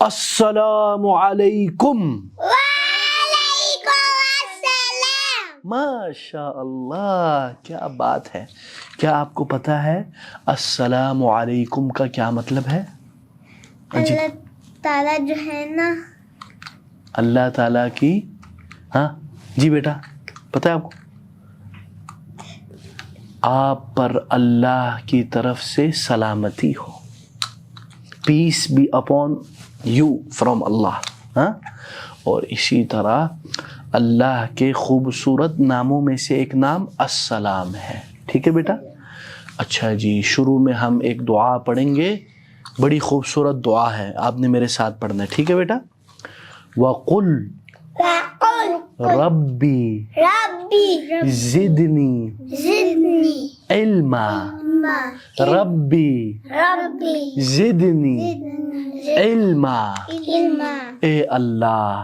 السلام علیکم. وعلیکم السلام. ماشاء اللہ، کیا بات ہے. کیا آپ کو پتہ ہے السلام علیکم کا کیا مطلب ہے؟ اللہ تعالیٰ جو ہے نا، اللہ تعالیٰ کی، ہاں جی بیٹا پتہ ہے آپ کو؟ آپ پر اللہ کی طرف سے سلامتی ہو. Peace be upon you from Allah. ہاں، اور اسی طرح اللہ کے خوبصورت ناموں میں سے ایک نام السلام ہے. ٹھیک ہے بیٹا؟ اچھا جی، شروع میں ہم ایک دعا پڑھیں گے، بڑی خوبصورت دعا ہے، آپ نے میرے ساتھ پڑھنا ہے. ٹھیک ہے بیٹا؟ وَقُلْ رَبِّي زِدْنِي عِلْمًا. رَبِّي زِدْنِي عِلْمًا. اے اللہ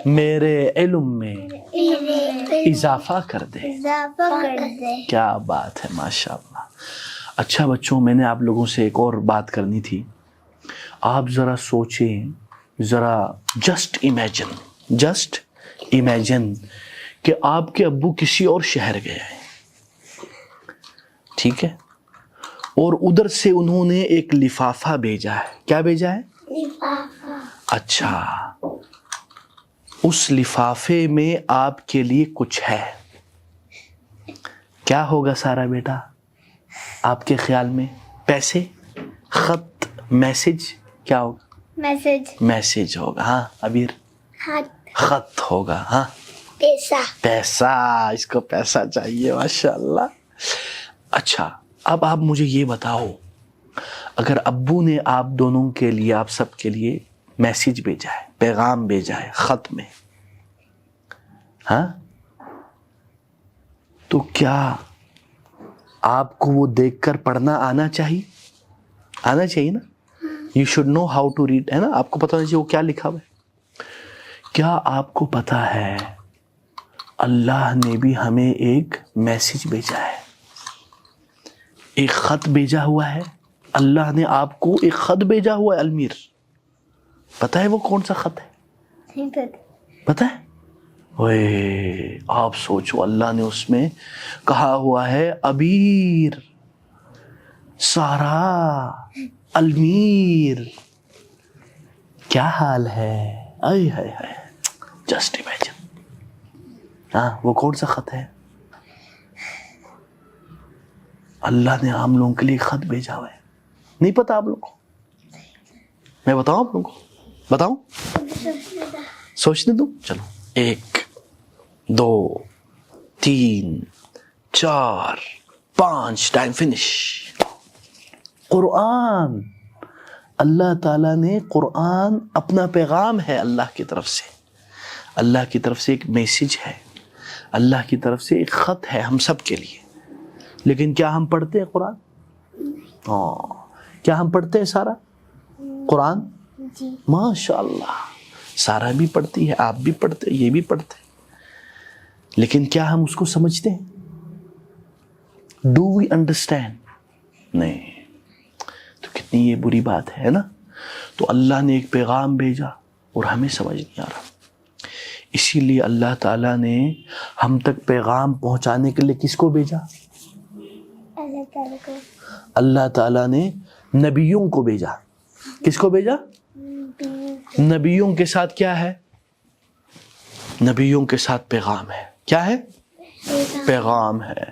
میرے علم میں اضافہ کر دے. کیا بات ہے، ماشاء اللہ. اچھا بچوں، میں نے آپ لوگوں سے ایک اور بات کرنی تھی. آپ ذرا سوچیں، ذرا جسٹ امیجن کہ آپ کے ابو کسی اور شہر گئے ہیں، ٹھیک ہے، اور ادھر سے انہوں نے ایک لفافہ بھیجا ہے. کیا بھیجا ہے؟ لفافہ. اچھا، اس لفافے میں آپ کے لیے کچھ ہے. کیا ہوگا سارا بیٹا آپ کے خیال میں؟ پیسے، خط، میسج؟ کیا ہوگا؟ میسج ہوگا. ہاں عبیر؟ خط ہوگا. ہاں پیسہ. اس کو پیسہ چاہیے، ماشاء اللہ. اچھا، اب آپ مجھے یہ بتاؤ، اگر ابو نے آپ دونوں کے لیے، آپ سب کے لیے میسج بھیجا ہے، پیغام بھیجا ہے خط میں، ہاں، تو کیا آپ کو وہ دیکھ کر پڑھنا آنا چاہیے نا؟ You should know how to read, ہے نا؟ آپ کو پتہ ہونا چاہیے وہ کیا لکھا ہوا ہے. کیا آپ کو پتہ ہے اللہ نے بھی ہمیں ایک میسج بھیجا ہے، ایک خط بھیجا ہوا ہے. اللہ نے آپ کو ایک خط بھیجا ہوا ہے المیر. پتہ ہے وہ کون سا خط ہے؟ پتہ ہے؟ اوئے، آپ سوچو، اللہ نے اس میں کہا ہوا ہے ابیر، سارا، المیر. کیا حال ہے؟ آئے ہائے ہائے، جسٹ امیجن. ہاں، وہ کون سا خط ہے؟ اللہ نے ہم لوگوں کے لیے خط بھیجا ہوا ہے. نہیں پتا آپ لوگوں کو؟ میں بتاؤں آپ لوگوں کو؟ بتاؤں؟ سوچنے دو. چلو، 1 2 3 4 5، ٹائم فنش. قرآن. اللہ تعالیٰ نے قرآن اپنا پیغام ہے اللہ کی طرف سے. اللہ کی طرف سے ایک میسج ہے، اللہ کی طرف سے ایک خط ہے ہم سب کے لیے. لیکن کیا ہم پڑھتے ہیں قرآن؟ کیا ہم پڑھتے ہیں سارا قرآن؟ جی ماشاء اللہ، سارا بھی پڑھتی ہے، آپ بھی پڑھتے، یہ بھی پڑھتے. لیکن کیا ہم اس کو سمجھتے ہیں؟ Do we understand? نہیں. تو کتنی یہ بری بات ہے نا. تو اللہ نے ایک پیغام بھیجا اور ہمیں سمجھ نہیں آ رہا. اسی لیے اللہ تعالیٰ نے ہم تک پیغام پہنچانے کے لیے کس کو بھیجا؟ اللہ تعالیٰ نے نبیوں کو بھیجا. کس کو بھیجا؟ نبیوں کے ساتھ کیا ہے؟ نبیوں کے ساتھ پیغام ہے. کیا ہے؟ پیغام ہے.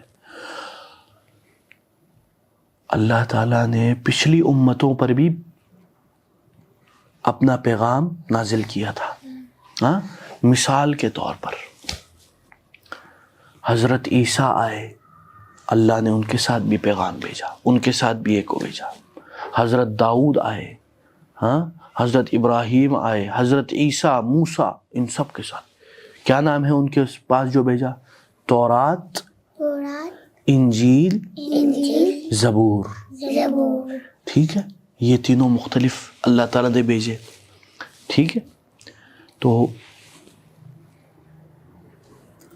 اللہ تعالیٰ نے پچھلی امتوں پر بھی اپنا پیغام نازل کیا تھا. ہاں، مثال کے طور پر حضرت عیسیٰ آئے، اللہ نے ان کے ساتھ بھی پیغام بھیجا، ان کے ساتھ بھی ایک کو بھیجا. حضرت داؤد آئے، ہاں، حضرت ابراہیم آئے، حضرت عیسیٰ، موسیٰ، ان سب کے ساتھ کیا نام ہے ان کے پاس جو بھیجا؟ تورات، انجیل، زبور. ٹھیک ہے، یہ تینوں مختلف اللہ تعالیٰ نے بھیجے. ٹھیک ہے، تو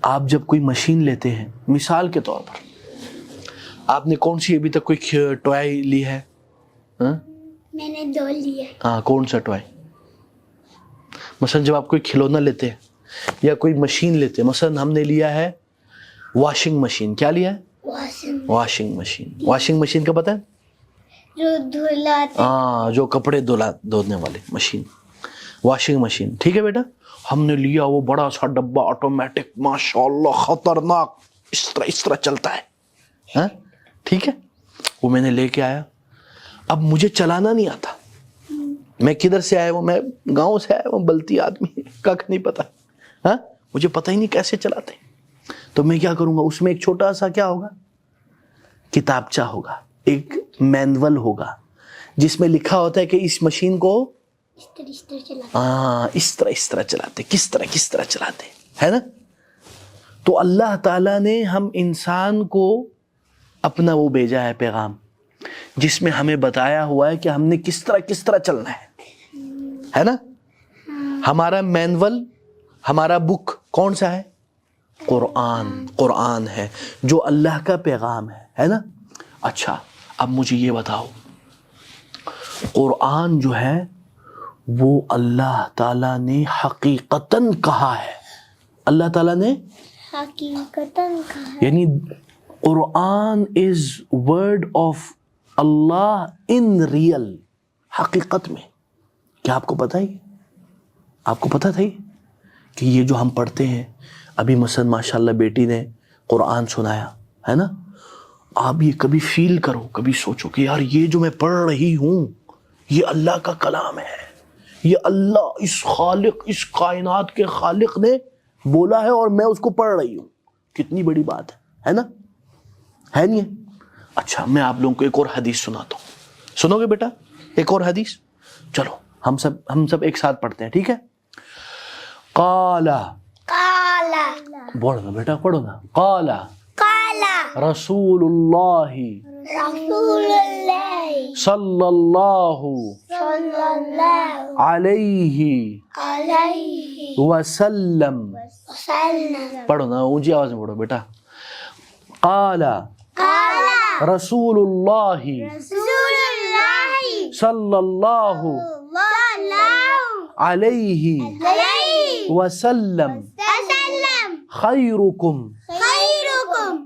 آپ جب کوئی مشین لیتے ہیں، مثال کے طور پر آپ نے کون سی ابھی تک کوئی ٹوائے لی ہے؟ میں نے 2 لیے. ہاں کون سا ٹوائے؟ مثلا جب آپ کوئی کھلونا لیتے ہیں یا کوئی مشین لیتے ہیں، مثلا ہم نے لیا ہے واشنگ مشین. کیا لیا ہے؟ Washing machine. واشنگ مشین کا پتہ ہے؟ جو دھلاتے. ہاں جو کپڑے دھونے والی مشین، واشنگ مشین. ٹھیک ہے بیٹا، ہم نے لیا وہ بڑا سا ڈبہ آٹومیٹک، ماشاء اللہ خطرناک، اس طرح چلتا ہے. ہاں ٹھیک ہے، وہ میں نے لے کے آیا. اب مجھے چلانا نہیں آتا. میں کدھر سے آیا ہوں؟ میں گاؤں سے آیا ہوں، بلتی آدمی، کک نہیں پتا. ہاں مجھے پتہ ہی نہیں کیسے چلاتے. تو میں کیا کروں گا؟ اس میں ایک چھوٹا سا کیا ہوگا؟ کتابچہ ہوگا، ایک مینول ہوگا جس میں لکھا ہوتا ہے کہ اس مشین کو اس طرح چلاتے، کس طرح چلاتے، ہے نا. تو اللہ تعالیٰ نے ہم انسان کو اپنا وہ بھیجا ہے پیغام، جس میں ہمیں بتایا ہوا ہے کہ ہم نے کس طرح چلنا ہے نا. ہمارا مینول، ہمارا بک کون سا ہے؟ قرآن ہے، جو اللہ کا پیغام ہے نا. اچھا اب مجھے یہ بتاؤ، قرآن جو ہے وہ اللہ تعالیٰ نے حقیقتاً کہا ہے. اللہ تعالیٰ نے حقیقتاً کہا ہے، یعنی Quran is word of Allah in real, حقیقت میں. کیا آپ کو پتہ ہے؟ آپ کو پتہ تھا کہ یہ جو ہم پڑھتے ہیں ابھی، مثلا ماشاءاللہ بیٹی نے قرآن سنایا ہے نا، آپ یہ کبھی فیل کرو، کبھی سوچو کہ یار یہ جو میں پڑھ رہی ہوں یہ اللہ کا کلام ہے، یہ اللہ اس خالق، اس کائنات کے خالق نے بولا ہے اور میں اس کو پڑھ رہی ہوں. کتنی بڑی بات ہے نا، ہے نہیں ہے؟ اچھا میں آپ لوگوں کو ایک اور حدیث سناتا ہوں، سنو گے بیٹا؟ ایک اور حدیث، چلو ہم سب ایک ساتھ پڑھتے ہیں، ٹھیک ہے؟ قال بولو نا بیٹا، پڑھو نا. قال رسول اللہ صلی اللہ علیہ وسلم. پڑھو نا، اونچی آواز میں پڑھو بیٹا. قال رسول اللہ صلی اللہ علیہ وسلم خیرکم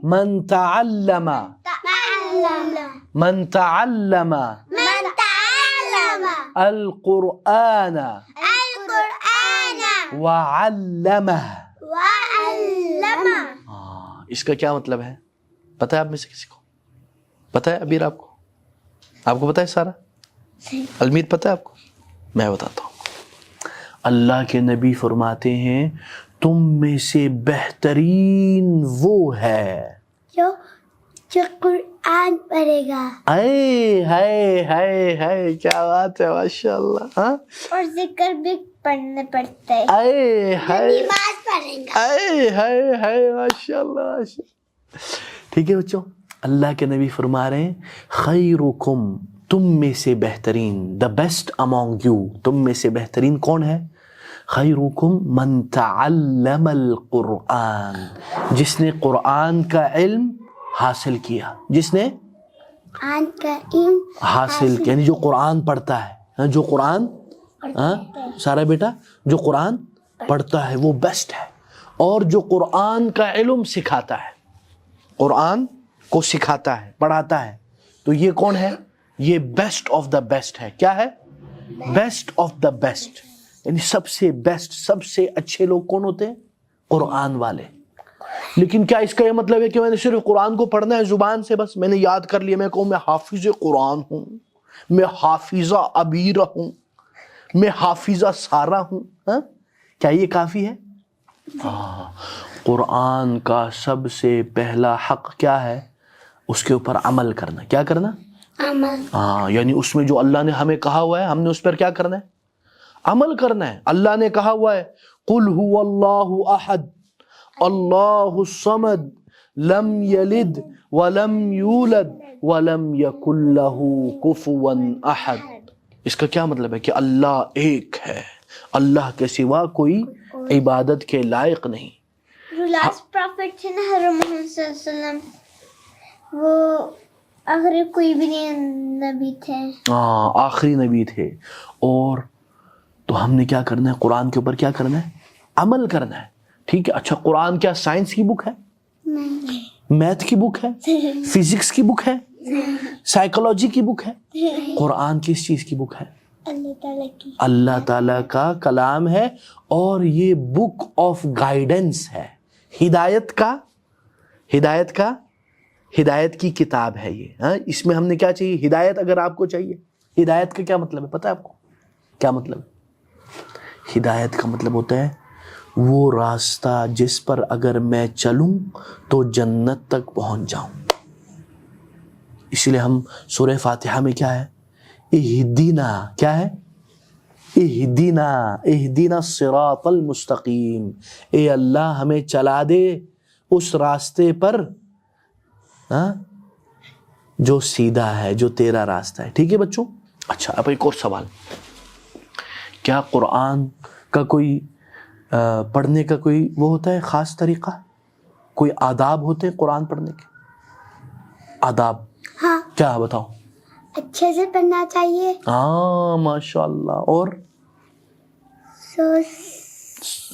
من تعلم القرآن وعلمہ. اس کا کیا مطلب ہے پتہ ہے آپ میں سے کسی کو؟ پتہ ہے ابیر؟ آپ کو پتہ ہے سارا؟ المیر پتہ ہے آپ کو؟ میں بتاتا ہوں. اللہ کے نبی فرماتے ہیں تم میں سے بہترین وہ ہے جو قرآن پڑھے گا. ہائے کیا بات ہے، ماشاء اللہ. ہاں اور ذکر بھی پڑھنے پڑتے ہیں، نماز پڑھیں گا. ہائے ماشاء اللہ. ٹھیک ہے بچوں، اللہ کے نبی فرما رہے ہیں خیرکم، تم میں سے بہترین، دا بیسٹ امانگ یو، تم میں سے بہترین کون ہے؟ خیرکم من تعلم القرآن، جس نے قرآن کا علم حاصل کیا، جس نے قرآن کا علم حاصل کیا، یعنی جو قرآن پڑھتا ہے، جو قرآن سارا بیٹا جو قرآن پڑھتا ہے وہ بیسٹ ہے. اور جو قرآن کا علم سکھاتا ہے، قرآن کو سکھاتا ہے، پڑھاتا ہے، تو یہ کون ہے؟ یہ بیسٹ آف دا بیسٹ ہے. کیا ہے؟ Best of the best. یعنی سب سے بیسٹ، سب سے اچھے لوگ کون ہوتے ہیں؟ قرآن والے. لیکن کیا اس کا یہ مطلب ہے کہ میں نے صرف قرآن کو پڑھنا ہے زبان سے، بس میں نے یاد کر لیا، میں کہوں میں حافظ قرآن ہوں، میں حافظہ ابیرہ ہوں، میں حافظہ سارہ ہوں؟ ہاں کیا یہ کافی ہے؟ قرآن کا سب سے پہلا حق کیا ہے؟ اس کے اوپر عمل کرنا. کیا کرنا؟ عمل. یعنی اس میں جو اللہ نے ہمیں کہا ہوا ہے، ہم نے اس پر کیا کرنا ہے؟ عمل کرنا ہے. اللہ نے کہا ہوا ہے قل هو اللہ احد اللہ الصمد لم یلد ولم یولد ولم یکن لہ کفوا احد. اس کا کیا مطلب ہے؟ کہ اللہ ایک ہے، اللہ کے سوا کوئی عبادت کے لائق نہیں. جو لاسٹ پروفٹ تھے نا حضرت محمد صلی اللہ علیہ وسلم، وہ آخری کوئی بھی نہیں نبی تھے. ہاں آخری نبی تھے. اور تو ہم نے کیا کرنا ہے؟ قرآن کے اوپر کیا کرنا ہے؟ عمل کرنا ہے. ٹھیک ہے. اچھا قرآن کیا سائنس کی بک ہے؟ نہیں. میتھ کی بک ہے؟ فزکس کی بک ہے؟ سائیکولوجی کی بک ہے؟ قرآن کس چیز کی بک ہے؟ اللہ تعالیٰ کی. اللہ تعالیٰ کا کلام ہے. اور یہ بک آف گائیڈنس ہے. ہدایت کی کتاب ہے یہ. ہاں اس میں ہم نے کیا چاہیے؟ ہدایت. اگر آپ کو چاہیے ہدایت کا کیا مطلب ہے پتہ ہے آپ کو؟ کیا مطلب ہے؟ ہدایت کا مطلب ہوتا ہے وہ راستہ جس پر اگر میں چلوں تو جنت تک پہنچ جاؤں. اس لیے ہم سورہ فاتحہ میں کیا ہے؟ اہدینا. کیا ہے؟ اہدینا الصراط المستقیم. اے اللہ ہمیں چلا دے اس راستے پر جو سیدھا ہے، جو تیرا راستہ ہے. ٹھیک ہے بچوں. اچھا اب ایک اور سوال. کیا قرآن کا کوئی پڑھنے کا کوئی وہ ہوتا ہے خاص طریقہ؟ کوئی آداب ہوتے ہیں قرآن پڑھنے کے؟ آداب؟ ہاں. کیا بتاؤ؟ اچھے سے پڑھنا چاہیے. ہاں ماشاء اللہ. اور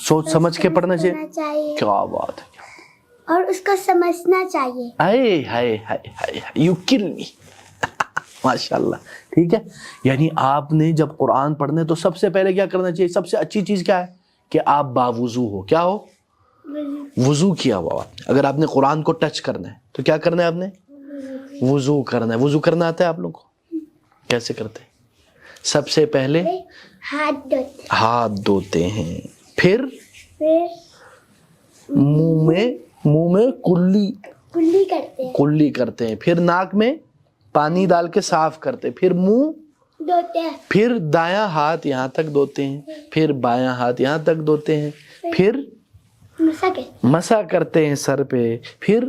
سوچ سمجھ کے پڑھنا چاہیے. کیا بات ہے. اور اس کو سمجھنا چاہیے. ہائے ہائے ہائے ہائے یو کل می. ماشاء اللہ. ٹھیک ہے. یعنی آپ نے جب قرآن پڑھنے تو سب سے پہلے کیا کرنا چاہیے؟ سب سے اچھی چیز کیا ہے؟ کہ آپ باوضو ہو. کیا ہو؟ وضو کیا ہوا. اگر آپ نے قرآن کو ٹچ کرنا ہے تو کیا کرنا ہے آپ نے؟ وضو کرنا ہے. وضو کرنا آتا ہے آپ لوگوں کو؟ کیسے کرتے ہیں؟ سب سے پہلے ہاتھ دھوتے ہیں. پھر منہ میں کلی کرتے ہیں. پھر ناک میں پانی ڈال کے صاف کرتے ہیں. پھر منہ دھوتے ہیں. پھر دایاں ہاتھ یہاں تک دھوتے ہیں. پھر بایاں ہاتھ یہاں تک دھوتے ہیں. پھر مسح کرتے ہیں سر پہ. پھر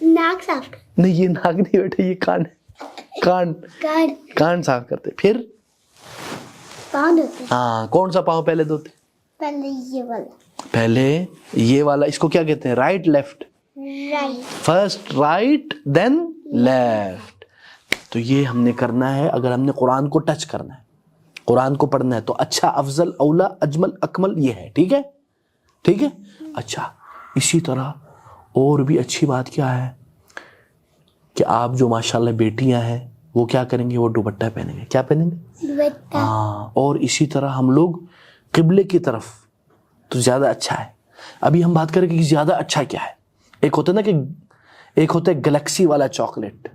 ناک صاف. نہیں یہ ناک نہیں بیٹا، یہ کان ہے. کان صاف کرتے. پھر پاؤں دھوتے. ہاں کون سا پاؤں پہلے دھوتے؟ پہلے یہ والا. اس کو کیا کہتے ہیں؟ Right left. First right then left. تو یہ ہم نے کرنا ہے. اگر ہم نے قرآن کو ٹچ کرنا ہے، قرآن کو پڑھنا ہے تو اچھا، افضل، اولا، اجمل، اکمل یہ ہے. ٹھیک ہے. ٹھیک ہے. اچھا اسی طرح اور بھی اچھی بات کیا ہے کہ آپ جو ماشاءاللہ بیٹیاں ہیں وہ کیا کریں گے؟ وہ دوپٹہ پہنیں گے. کیا پہنیں گے؟ ہاں. اور اسی طرح ہم لوگ قبلے کی طرف تو زیادہ اچھا ہے. ابھی ہم بات کریں کہ زیادہ اچھا کیا ہے. ایک ہوتا ہے نا کہ ایک ہوتا ہے گلیکسی والا چاکلیٹ،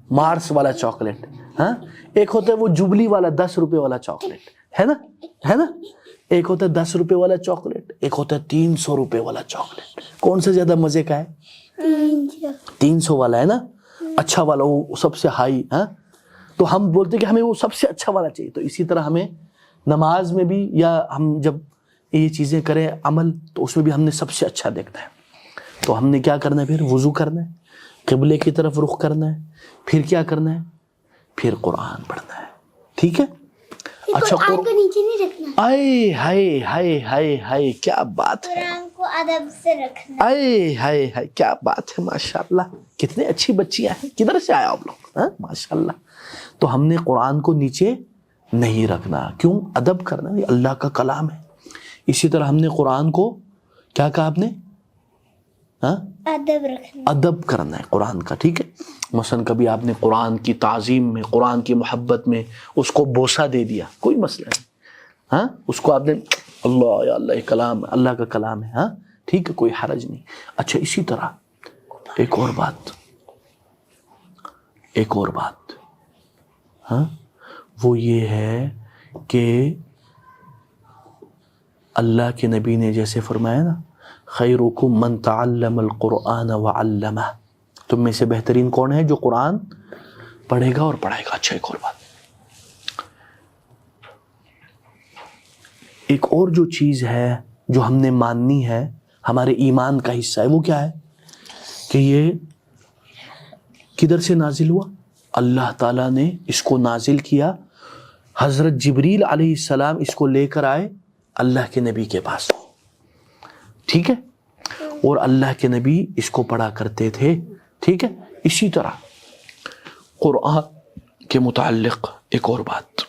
مارس والا چاکلیٹ. ہاں ایک ہوتا ہے وہ جبلی والا 10 روپے والا چاکلیٹ. ہے نا. ایک ہوتا ہے 10 روپے والا چاکلیٹ. ایک ہوتا ہے 300 روپے والا چاکلیٹ. کون سا زیادہ مزے کا ہے؟ 300 والا ہے نا. اچھا والا، وہ سب سے ہائی. ہاں تو ہم بولتے کہ ہمیں وہ سب سے اچھا والا چاہیے. تو اسی طرح ہمیں نماز میں بھی، یا ہم جب یہ چیزیں کریں عمل، تو اس میں بھی ہم نے سب سے اچھا دیکھنا ہے. تو ہم نے کیا کرنا ہے؟ پھر وضو کرنا ہے، قبلے کی طرف رخ کرنا ہے. پھر کیا کرنا ہے؟ پھر قرآن پڑھنا ہے. ٹھیک ہے. اچھا قرآن کو نیچے نہیں رکھنا. آئے ہائے ہائے ہائے ہائے کیا بات ہے. قرآن کو ادب سے رکھنا. آئے ہائے ہائے کیا بات ہے. ماشاءاللہ کتنے اچھی بچیاں ہیں. کدھر سے آیا آپ لوگ؟ ہاں ماشاءاللہ. تو ہم نے قرآن کو نیچے نہیں رکھنا. کیوں؟ ادب کرنا. یہ اللہ کا کلام ہے. اسی طرح ہم نے قرآن کو کیا کہا آپ نے؟ ادب رکھنا، ادب کرنا ہے قرآن کا. ٹھیک ہے. مثلا کبھی آپ نے قرآن کی تعظیم میں، قرآن کی محبت میں اس کو بوسہ دے دیا، کوئی مسئلہ نہیں. ہاں اس کو آپ نے اللہ یا اللہ کلام، اللہ کا کلام ہے. ہاں ٹھیک ہے، کوئی حرج نہیں. اچھا اسی طرح ایک اور بات ہاں وہ یہ ہے کہ اللہ کے نبی نے جیسے فرمایا نا، خیرکم من تعلم القرآن وعلمہ. تم میں سے بہترین کون ہے؟ جو قرآن پڑھے گا اور پڑھائے گا. اچھا ایک اور بات، ایک اور جو چیز ہے جو ہم نے ماننی ہے، ہمارے ایمان کا حصہ ہے، وہ کیا ہے کہ یہ کدھر سے نازل ہوا؟ اللہ تعالیٰ نے اس کو نازل کیا. حضرت جبریل علیہ السلام اس کو لے کر آئے اللہ کے نبی کے پاس. ٹھیک ہے. اور اللہ کے نبی اس کو پڑھا کرتے تھے. ٹھیک ہے. اسی طرح قرآن کے متعلق ایک اور بات،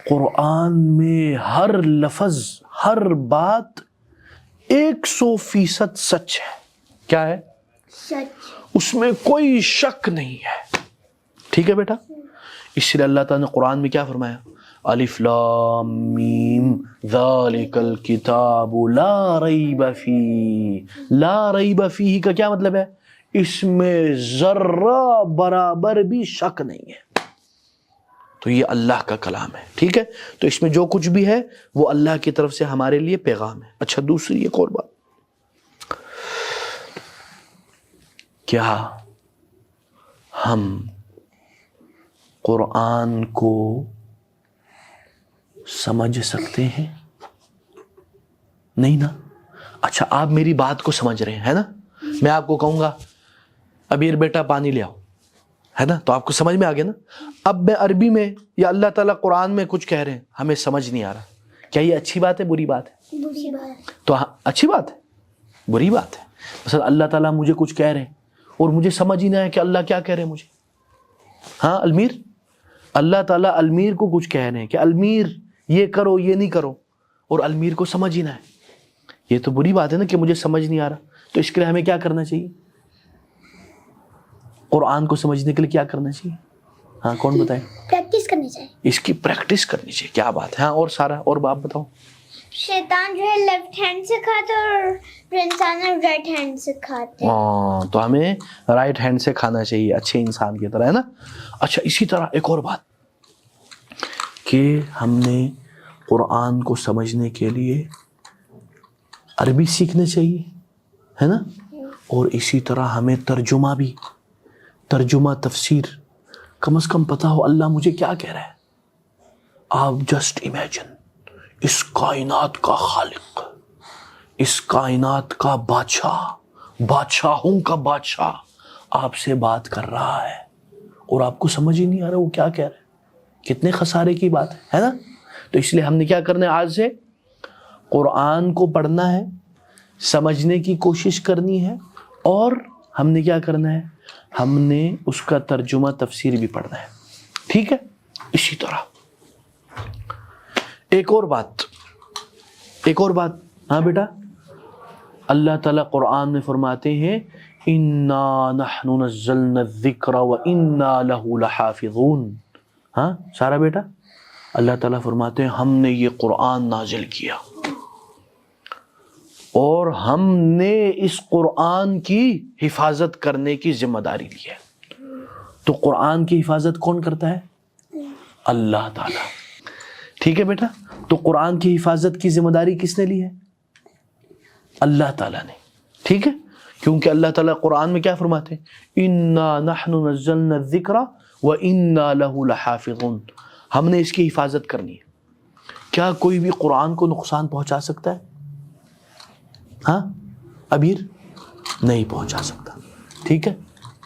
قرآن میں ہر لفظ ہر بات 100% سچ ہے. کیا ہے؟ سچ. اس میں کوئی شک نہیں ہے. ٹھیک ہے بیٹا؟ اس لیے اللہ تعالیٰ نے قرآن میں کیا فرمایا؟ الف لام میم ذالک الکتاب لا ریب فیہ. لا ریب فیہ کا کیا مطلب ہے؟ اس میں ذرہ برابر بھی شک نہیں ہے. تو یہ اللہ کا کلام ہے. ٹھیک ہے؟ تو اس میں جو کچھ بھی ہے وہ اللہ کی طرف سے ہمارے لیے پیغام ہے. اچھا دوسری ایک اور بات، کیا ہم قرآن کو سمجھ سکتے ہیں؟ نہیں نا. اچھا آپ میری بات کو سمجھ رہے ہیں ہے نا؟ میں آپ کو کہوں گا ابیر بیٹا پانی لے آؤ، ہے نا؟ تو آپ کو سمجھ میں آ گیا نا. اب میں عربی میں یا اللہ تعالیٰ قرآن میں کچھ کہہ رہے ہیں، ہمیں سمجھ نہیں آ رہا. کیا یہ اچھی بات ہے بری بات ہے؟ بری بات. تو اچھی بات ہے بری بات ہے؟ مثلا اللہ تعالیٰ مجھے کچھ کہہ رہے ہیں اور مجھے سمجھ ہی نہ ہے کہ اللہ کیا کہہ رہے ہیں مجھے. ہاں المیر، اللہ تعالیٰ المیر کو کچھ کہہ رہے ہیں کہ المیر یہ کرو یہ نہیں کرو، اور المیر کو سمجھ ہی نہ ہے. یہ تو بری بات ہے نا کہ مجھے سمجھ نہیں آ رہا. تو اس کے لیے ہمیں کیا کرنا چاہیے؟ قرآن کو سمجھنے کے لیے کیا کرنا چاہیے؟ ہاں کون بتائے؟ پریکٹس کرنی چاہیے. اس کی پریکٹس کرنی چاہیے. کیا بات ہے. ہاں اور سارا اور بات بتاؤ. شیطان جو ہے لیفٹ ہینڈ سے کھاتا ہے اور جو انسان ہے رائٹ ہینڈ سے کھاتے ہیں. ہاں تو ہمیں رائٹ ہینڈ سے کھانا چاہیے اچھے انسان کی طرح، ہے نا. اچھا اسی طرح ایک اور بات کہ ہم نے قرآن کو سمجھنے کے لیے عربی سیکھنا چاہیے، ہے نا. اور اسی طرح ہمیں ترجمہ بھی، ترجمہ تفسیر کم از کم پتا ہو اللہ مجھے کیا کہہ رہا ہے. آپ جسٹ امیجن، اس کائنات کا خالق، اس کائنات کا بادشاہ، بادشاہوں کا بادشاہ آپ سے بات کر رہا ہے اور آپ کو سمجھ ہی نہیں آ رہا وہ کیا کہہ رہا ہے. کتنے خسارے کی بات ہے نا. تو اس لیے ہم نے کیا کرنا ہے، آج سے قرآن کو پڑھنا ہے، سمجھنے کی کوشش کرنی ہے، اور ہم نے کیا کرنا ہے، ہم نے اس کا ترجمہ تفسیر بھی پڑھنا ہے. ٹھیک ہے. اسی طرح ایک اور بات. ہاں بیٹا، اللہ تعالیٰ قرآن میں فرماتے ہیں اِنَّا نَحْنُ نَزَّلْنَا الذِّكْرَ وَإِنَّا لَهُ لَحَافِظُونَ. ہاں سارا بیٹا، اللہ تعالیٰ فرماتے ہیں ہم نے یہ قرآن نازل کیا اور ہم نے اس قرآن کی حفاظت کرنے کی ذمہ داری لی ہے. تو قرآن کی حفاظت کون کرتا ہے؟ اللہ تعالیٰ. ٹھیک ہے بیٹا. تو قرآن کی حفاظت کی ذمہ داری کس نے لی ہے؟ اللہ تعالیٰ نے. ٹھیک ہے. کیونکہ اللہ تعالیٰ قرآن میں کیا فرماتے ہیں اِنَّا نَحْنُ نَزَّلْنَا الذِّكْرَ وَإِنَّا لَهُ لَحَافِظُونَ. ہم نے اس کی حفاظت کرنی ہے. کیا کوئی بھی قرآن کو نقصان پہنچا سکتا ہے؟ ہاں ابیر نہیں پہنچا سکتا. ٹھیک ہے.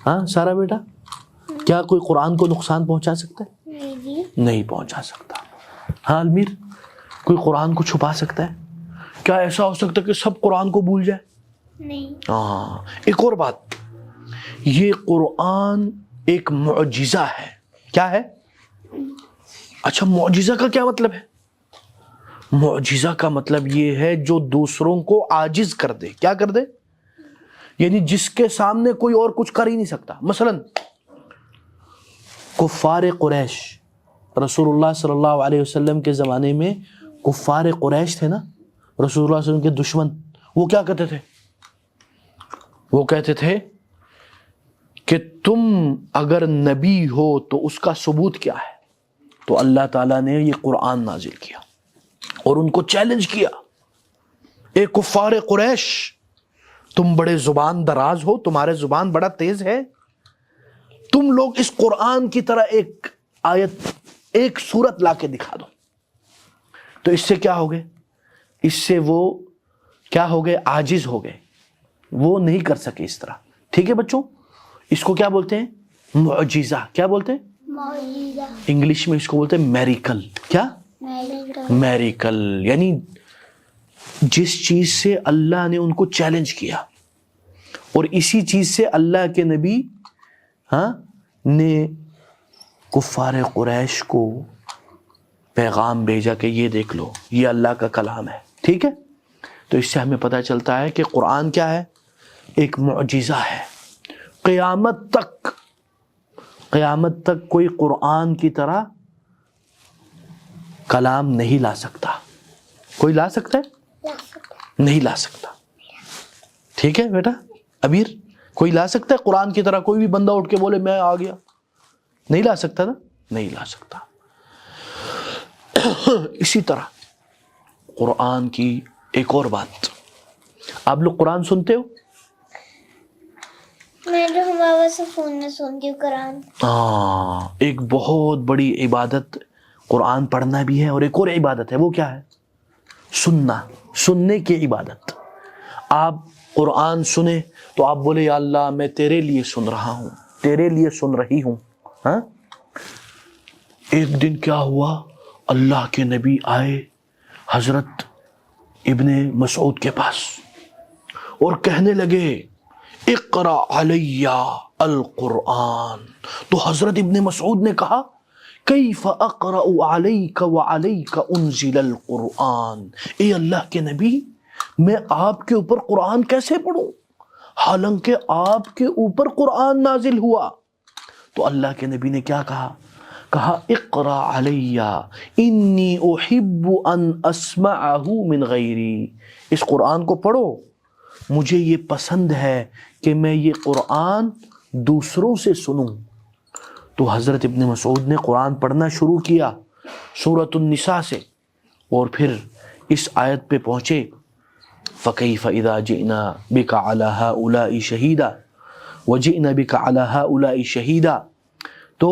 ہاں سارا بیٹا، کیا کوئی قرآن کو نقصان پہنچا سکتا ہے؟ نہیں پہنچا سکتا. ہاں المیر، کوئی قرآن کو چھپا سکتا ہے؟ کیا ایسا ہو سکتا ہے کہ سب قرآن کو بھول جائے؟ نہیں. ہاں. ایک اور بات، یہ قرآن ایک معجزہ ہے. کیا ہے؟ اچھا معجزہ کا کیا مطلب ہے؟ معجزہ کا مطلب یہ ہے جو دوسروں کو عاجز کر دے. کیا کر دے؟ یعنی جس کے سامنے کوئی اور کچھ کر ہی نہیں سکتا. مثلا کفار قریش، رسول اللہ صلی اللہ علیہ وسلم کے زمانے میں کفار قریش تھے نا، رسول اللہ صلی اللہ علیہ وسلم کے دشمن. وہ کیا کہتے تھے؟ وہ کہتے تھے کہ تم اگر نبی ہو تو اس کا ثبوت کیا ہے؟ تو اللہ تعالیٰ نے یہ قرآن نازل کیا اور ان کو چیلنج کیا، اے کفار قریش، تم بڑے زبان دراز ہو، تمہارے زبان بڑا تیز ہے، تم لوگ اس قرآن کی طرح ایک آیت، ایک سورت لا کے دکھا دو. تو اس سے کیا ہو گئے؟ اس سے وہ کیا ہو گئے؟ عاجز ہو گئے، وہ نہیں کر سکے اس طرح. ٹھیک ہے بچوں. اس کو کیا بولتے ہیں؟ معجزہ. کیا بولتے ہیں؟ معجزہ. انگلش میں اس کو بولتے ہیں میریکل. کیا؟ میریکل. یعنی جس چیز سے اللہ نے ان کو چیلنج کیا اور اسی چیز سے اللہ کے نبی نے کفار قریش کو پیغام بھیجا کہ یہ دیکھ لو یہ اللہ کا کلام ہے. ٹھیک ہے, تو اس سے ہمیں پتہ چلتا ہے کہ قرآن کیا ہے, ایک معجزہ ہے. قیامت تک کوئی قرآن کی طرح کلام نہیں لا سکتا. کوئی لا سکتا ہے؟ نہیں لا سکتا. ٹھیک ہے بیٹا ابیر, کوئی لا سکتا ہے قرآن کی طرح؟ کوئی بھی بندہ اٹھ کے بولے میں آ گیا, نہیں لا سکتا نا, نہیں لا سکتا. اسی طرح قرآن کی ایک اور بات, آپ لوگ قرآن سنتے ہو؟ میں جو ہوں بابا سے فون میں سنتی ہوں قرآن. ایک بہت بڑی عبادت قرآن پڑھنا بھی ہے, اور ایک اور عبادت ہے, وہ کیا ہے؟ سننا, سننے کی عبادت. آپ قرآن سنیں تو آپ بولے یا اللہ میں تیرے لیے سن رہا ہوں, تیرے لیے سن رہی ہوں. ہاں, ایک دن کیا ہوا, اللہ کے نبی آئے حضرت ابن مسعود کے پاس اور کہنے لگے اقرا علیہ القرآن. تو حضرت ابن مسعود نے کہا کیف اقرأ علیک وعلیک انزل القرآن, اے اللہ کے نبی میں آپ کے اوپر قرآن کیسے پڑھوں حالانکہ آپ کے اوپر قرآن نازل ہوا. تو اللہ کے نبی نے کیا کہا اقرا علیہ انی احب ان اسمعہ من غیری, اس قرآن کو پڑھو, مجھے یہ پسند ہے کہ میں یہ قرآن دوسروں سے سنوں. تو حضرت ابن مسعود نے قرآن پڑھنا شروع کیا سورۃ النساء سے, اور پھر اس آیت پہ پہنچے فَكَيْفَ إِذَا جِئْنَا بِكَ عَلَى هَؤُلَاءِ شَهِيدًا وَجِئْنَا بِكَ عَلَى هَؤُلَاءِ شَهِيدًا. تو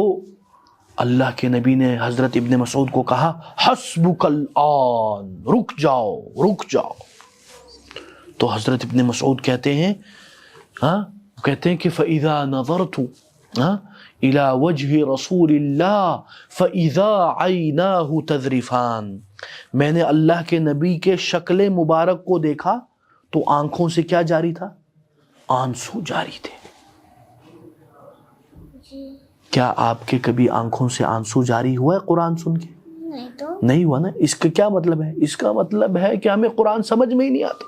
اللہ کے نبی نے حضرت ابن مسعود کو کہا حسبک الآن, رک جاؤ. تو حضرت ابن مسعود کہتے ہیں کہ فَإِذَا نَظَرْتُ إِلَى وَجْهِ رَسُولِ اللَّهِ فَإِذَا عَيْنَاهُ تَذْرِفَانِ, میں نے اللہ کے نبی کے شکل مبارک کو دیکھا تو آنکھوں سے کیا جاری تھا؟ آنسو جاری تھے. کیا آپ کے کبھی آنکھوں سے آنسو جاری ہوا ہے قرآن سن کے؟ نہیں ہوا نا. اس کا کیا مطلب ہے؟ اس کا مطلب ہے کہ ہمیں قرآن سمجھ میں ہی نہیں آتا.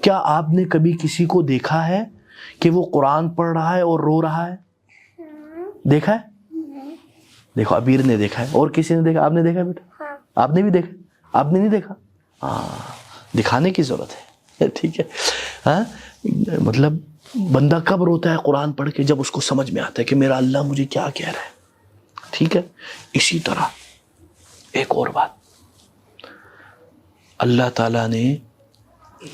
کیا آپ نے کبھی کسی کو دیکھا ہے کہ وہ قرآن پڑھ رہا ہے اور رو رہا ہے؟ دیکھا ہے؟ دیکھو ابیر نے دیکھا ہے, اور کسی نے دیکھا؟ آپ نے دیکھا بیٹا؟ آپ نے بھی دیکھا؟ آپ نے نہیں دیکھا؟ دکھانے کی ضرورت ہے. ٹھیک ہے, مطلب بندہ کب روتا ہے قرآن پڑھ کے؟ جب اس کو سمجھ میں آتا ہے کہ میرا اللہ مجھے کیا کہہ رہا ہے. ٹھیک ہے, اسی طرح ایک اور بات, اللہ تعالیٰ نے,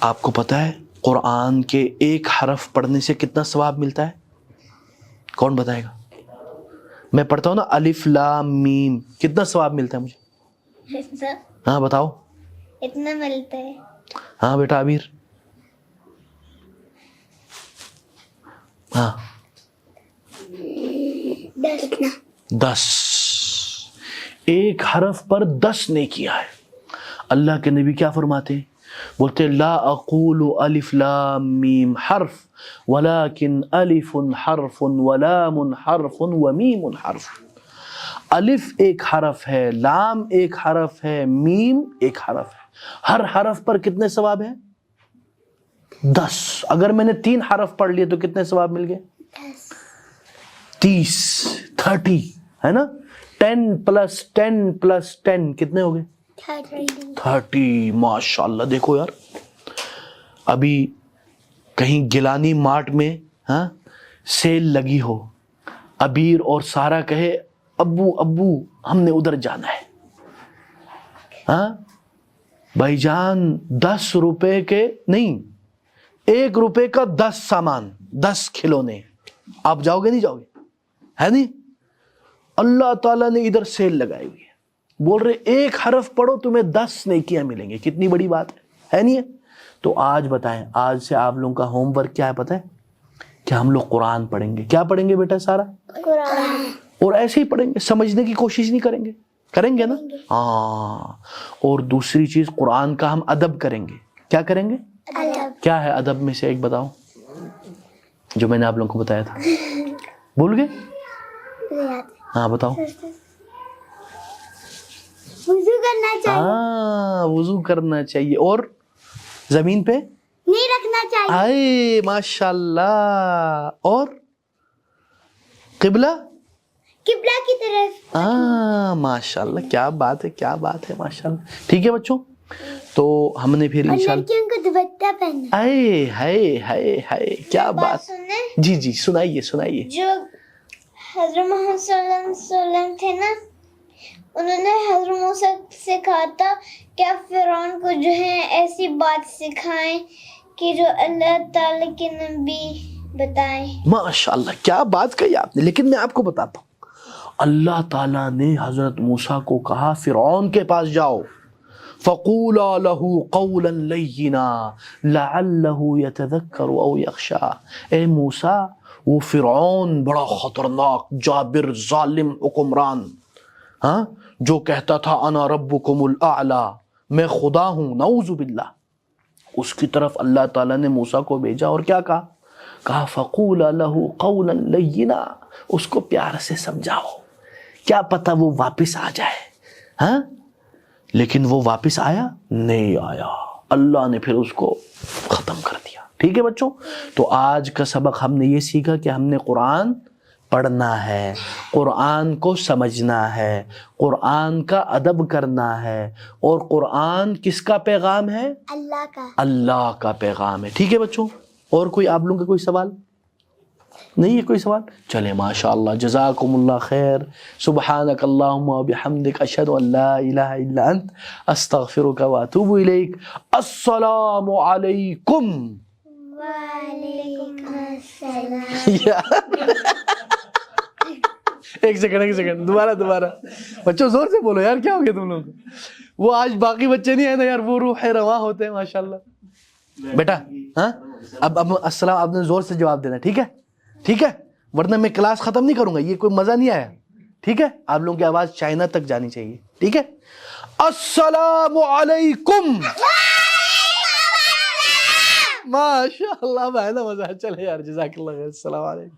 آپ کو پتا ہے قرآن کے ایک حرف پڑھنے سے کتنا ثواب ملتا ہے؟ کون بتائے گا؟ میں پڑھتا ہوں نا الف لام میم, کتنا ثواب ملتا ہے مجھے؟ ہاں بتاؤ. اتنا ملتا ہے. ہاں بیٹا عبیر. ہاں 10. ایک حرف پر 10 نیکیاں ہے. اللہ کے نبی کیا فرماتے ہیں؟ بولتے لا اقول الف لام میم حرف ولكن الف حرف ولام حرف ومیم حرف. الف ایک حرف ہے, لام ایک حرف ہے, میم ایک حرف ہے. ہر حرف پر کتنے ثواب ہیں؟ 10. اگر میں نے 3 حرف پڑھ لیے تو کتنے ثواب مل گئے؟ 30 ہے نا. 10 + 10 + 10 کتنے ہو گئے؟ 30. ماشاء اللہ. دیکھو یار, ابھی کہیں گیلانی مارٹ میں سیل لگی ہو, ابیر اور سارا کہے ابو ہم نے ادھر جانا ہے. بھائی جان 10 روپے کے نہیں, 1 روپے کا 10 سامان, 10 کھلونے, آپ جاؤ گے نہیں جاؤ گے؟ ہے نہیں. اللہ تعالیٰ نے ادھر سیل لگائی ہوئی ہے, بول رہے ایک حرف پڑھو تمہیں 10 نیکیاں ملیں گے. کتنی بڑی بات ہے نہیں ہے؟ تو آج بتائیں, آج سے آپ لوگوں کا ہوم ورک کیا ہے پتہ ہے؟ کہ ہم لوگ قرآن پڑھیں گے. کیا پڑھیں گے بیٹا؟ سارا قرآن. اور ایسے ہی پڑھیں گے, سمجھنے کی کوشش نہیں کریں گے. کریں گے نا؟ ہاں. اور دوسری چیز قرآن کا ہم ادب کریں گے. کیا کریں گے؟ ادب. کیا ہے ادب میں سے ایک بتاؤ جو میں نے آپ لوگوں کو بتایا تھا؟ بھول گئے؟ ہاں بتاؤ. وضو کرنا چاہیے. ہاں وضو کرنا چاہیے. اور زمین پہ نہیں رکھنا چاہیے. آئے ماشاء اللہ. اور قبلہ قبلہ کی طرف. ہاں ماشاء اللہ, کیا بات ہے, کیا بات ہے, ماشاء اللہ. ٹھیک ہے بچوں, تو ہم نے پھر اور انشاءاللہ لڑکیوں کو دوپٹہ پہننا. آئے ہائے ہائے ہائے, کیا بات. سنیں, جی جی سنائیے سنائیے. جو حضرت محمد صلی اللہ علیہ وسلم تھے نا, انہوں نے حضرت موسیٰ سے کہا تھا کیا فرعون کو جو ہے ایسی بات سکھائیں کہ جو اللہ تعالی کے نبی بتائیں. ماشاء اللہ, کیا بات کہی آپ نے. لیکن میں آپ کو بتاتا ہوں, اللہ تعالیٰ نے حضرت موسیٰ کو کہا فرعون کے پاس جاؤ, فَقُولَا لَهُ قَوْلًا لَيِّنًا لَعَلَّهُ يَتَذَكَّرُ أَوْ يَخْشَىٰ. اے موسیٰ, وہ فرعون بڑا خطرناک جابر ظالم حکمران, ہاں, جو کہتا تھا انا ربکم الاعلی, میں خدا ہوں, نعوذ باللہ, اس کی طرف اللہ تعالیٰ نے موسیٰ کو بھیجا اور کیا کہا, کہا فَقُولَا لَهُ قَوْلًا لَيِّنًا, اس کو پیار سے سمجھاؤ, کیا پتہ وہ واپس آ جائے. ہاں, لیکن وہ واپس آیا نہیں آیا, اللہ نے پھر اس کو ختم کر دیا. ٹھیک ہے بچوں, تو آج کا سبق ہم نے یہ سیکھا کہ ہم نے قرآن پڑھنا ہے, قرآن کو سمجھنا ہے, قرآن کا ادب کرنا ہے, اور قرآن کس کا پیغام ہے, اللہ کا. اللہ کا پیغام ہے. ٹھیک ہے بچوں, اور کوئی آپ لوگوں کا کوئی سوال نہیں ہے, کوئی سوال؟ چلے ماشاء اللہ, جزاکم اللہ خیر. سبحانک اللہم و بحمدک, اشہد ان لا الہ الا انت, استغفرک و اتوب الیک. السلام علیکم. وعلیکم السلام. ایک سیکنڈ, دوبارہ بچوں زور سے بولو یار, کیا ہو گیا تم لوگ کو؟ وہ آج باقی بچے نہیں آئے نا یار, وہ روح رواں ہوتے ہیں ماشاءاللہ. بیٹا ہاں, اب السلام, آپ نے زور سے جواب دینا, ٹھیک ہے, ٹھیک ہے, ورنہ میں کلاس ختم نہیں کروں گا, یہ کوئی مزہ نہیں آیا. ٹھیک ہے, آپ لوگوں کی آواز چائنا تک جانی چاہیے. ٹھیک ہے, السلام علیکم. ماشاء اللہ, مزہ. چلے یار, جزاک اللہ خیر, السلام علیکم.